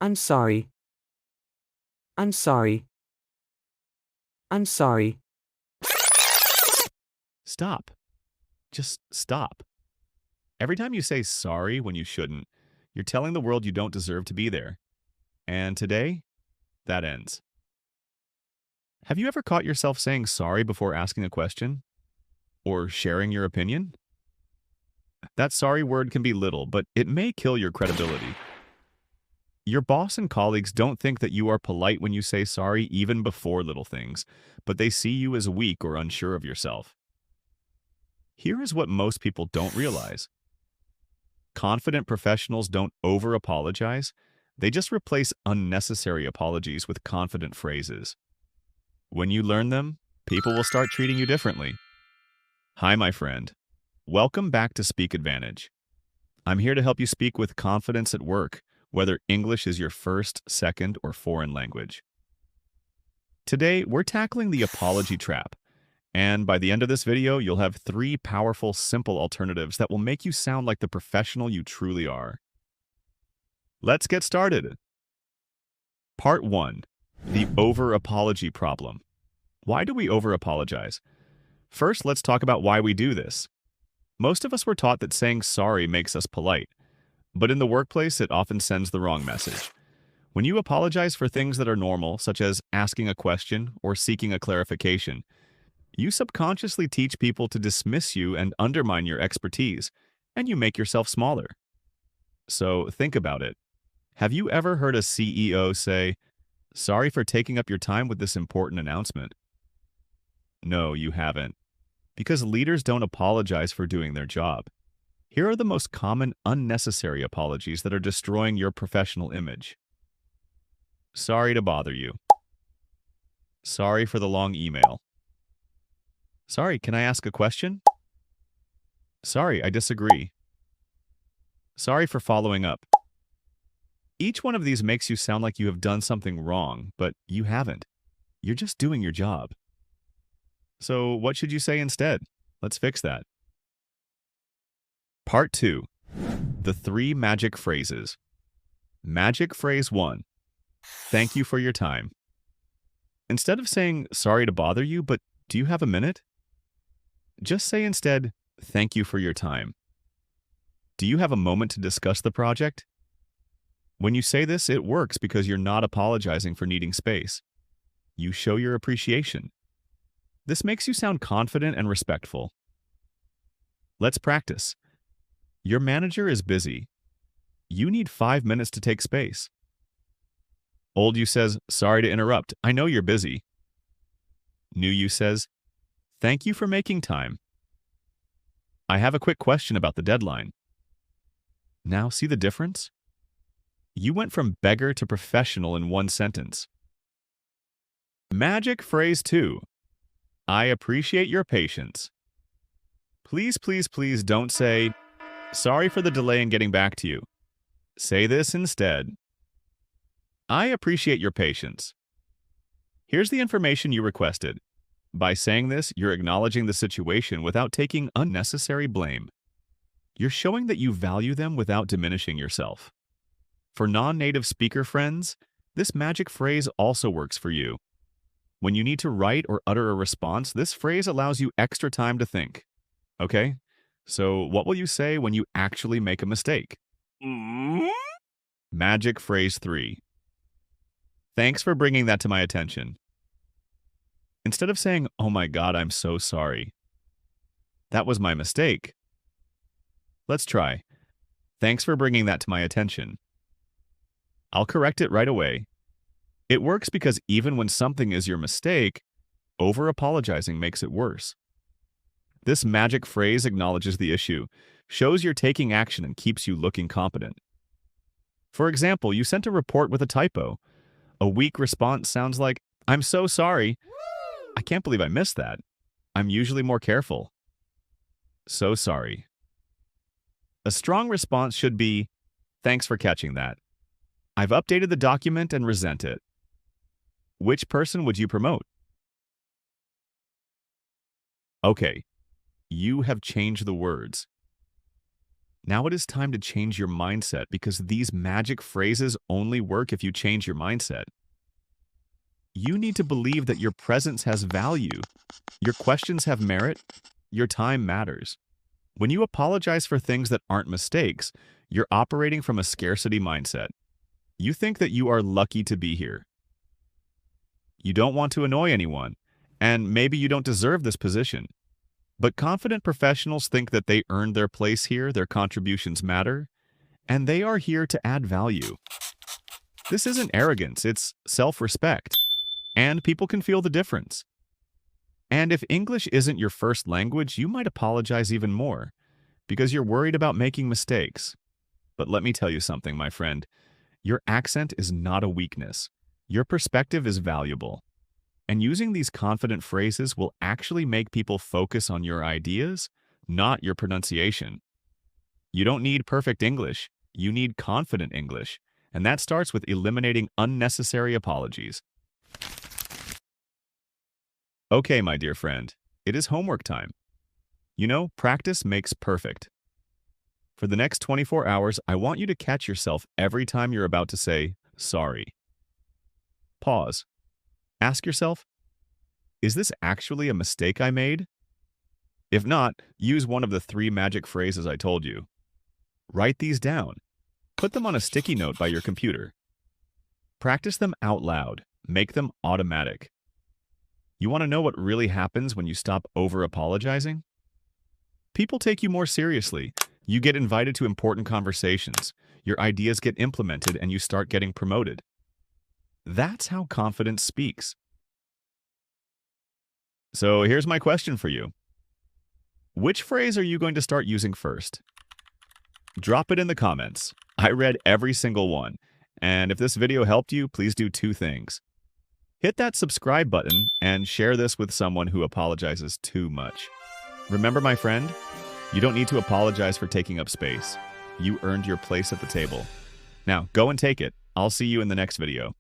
I'm sorry. I'm sorry. I'm sorry. Stop. Just stop. Every time you say sorry when you shouldn't, you're telling the world you don't deserve to be there. And today, that ends. Have you ever caught yourself saying sorry before asking a question? Or sharing your opinion? That sorry word can be little, but it may kill your credibility. Your boss and colleagues don't think that you are polite when you say sorry even before little things, but they see you as weak or unsure of yourself. Here is what most people don't realize. Confident professionals don't over-apologize. They just replace unnecessary apologies with confident phrases. When you learn them, people will start treating you differently. Hi, my friend. Welcome back to Speak Advantage. I'm here to help you speak with confidence at work, whether English is your first, second, or foreign language. Today, we're tackling the apology trap. And by the end of this video, you'll have 3 powerful, simple alternatives that will make you sound like the professional you truly are. Let's get started. Part 1. The over-apology problem. Why do we over-apologize? First, let's talk about why we do this. Most of us were taught that saying sorry makes us polite, but in the workplace, it often sends the wrong message. When you apologize for things that are normal, such as asking a question or seeking a clarification, you subconsciously teach people to dismiss you and undermine your expertise, and you make yourself smaller. So think about it. Have you ever heard a CEO say, "Sorry for taking up your time with this important announcement"? No, you haven't. Because leaders don't apologize for doing their job. Here are the most common unnecessary apologies that are destroying your professional image. Sorry to bother you. Sorry for the long email. Sorry, can I ask a question? Sorry, I disagree. Sorry for following up. Each one of these makes you sound like you have done something wrong, but you haven't. You're just doing your job. So what should you say instead? Let's fix that. Part 2. The 3 magic phrases. Magic phrase 1. Thank you for your time. Instead of saying, sorry to bother you, but do you have a minute? Just say instead, thank you for your time. Do you have a moment to discuss the project? When you say this, it works because you're not apologizing for needing space. You show your appreciation. This makes you sound confident and respectful. Let's practice. Your manager is busy. You need 5 minutes to take space. Old you says, sorry to interrupt. I know you're busy. New you says, thank you for making time. I have a quick question about the deadline. Now see the difference? You went from beggar to professional in 1 sentence. Magic phrase 2. I appreciate your patience. Please, please, please don't say, sorry for the delay in getting back to you. Say this instead. I appreciate your patience. Here's the information you requested. By saying this, you're acknowledging the situation without taking unnecessary blame. You're showing that you value them without diminishing yourself. For non-native speaker friends, this magic phrase also works for you. When you need to write or utter a response, this phrase allows you extra time to think. Okay? So what will you say when you actually make a mistake? Magic phrase 3. Thanks for bringing that to my attention. Instead of saying, oh my God, I'm so sorry. That was my mistake. Let's try. Thanks for bringing that to my attention. I'll correct it right away. It works because even when something is your mistake, over-apologizing makes it worse. This magic phrase acknowledges the issue, shows you're taking action, and keeps you looking competent. For example, you sent a report with a typo. A weak response sounds like, I'm so sorry. I can't believe I missed that. I'm usually more careful. So sorry. A strong response should be, thanks for catching that. I've updated the document and resent it. Which person would you promote? Okay, you have changed the words. Now it is time to change your mindset because these magic phrases only work if you change your mindset. You need to believe that your presence has value, your questions have merit, your time matters. When you apologize for things that aren't mistakes, you're operating from a scarcity mindset. You think that you are lucky to be here. You don't want to annoy anyone, and maybe you don't deserve this position. But confident professionals think that they earned their place here, their contributions matter, and they are here to add value. This isn't arrogance, it's self-respect, and people can feel the difference. And if English isn't your first language, you might apologize even more because you're worried about making mistakes. But let me tell you something, my friend. Your accent is not a weakness. Your perspective is valuable. And using these confident phrases will actually make people focus on your ideas, not your pronunciation. You don't need perfect English. You need confident English. And that starts with eliminating unnecessary apologies. Okay, my dear friend, it is homework time. You know, practice makes perfect. For the next 24 hours, I want you to catch yourself every time you're about to say, sorry. Pause. Ask yourself, is this actually a mistake I made? If not, use one of the 3 magic phrases I told you. Write these down. Put them on a sticky note by your computer. Practice them out loud. Make them automatic. You want to know what really happens when you stop over-apologizing? People take you more seriously. You get invited to important conversations. Your ideas get implemented and you start getting promoted. That's how confidence speaks. So here's my question for you. Which phrase are you going to start using first? Drop it in the comments. I read every single one. And if this video helped you, please do 2 things. Hit that subscribe button and share this with someone who apologizes too much. Remember, my friend, you don't need to apologize for taking up space. You earned your place at the table. Now, go and take it. I'll see you in the next video.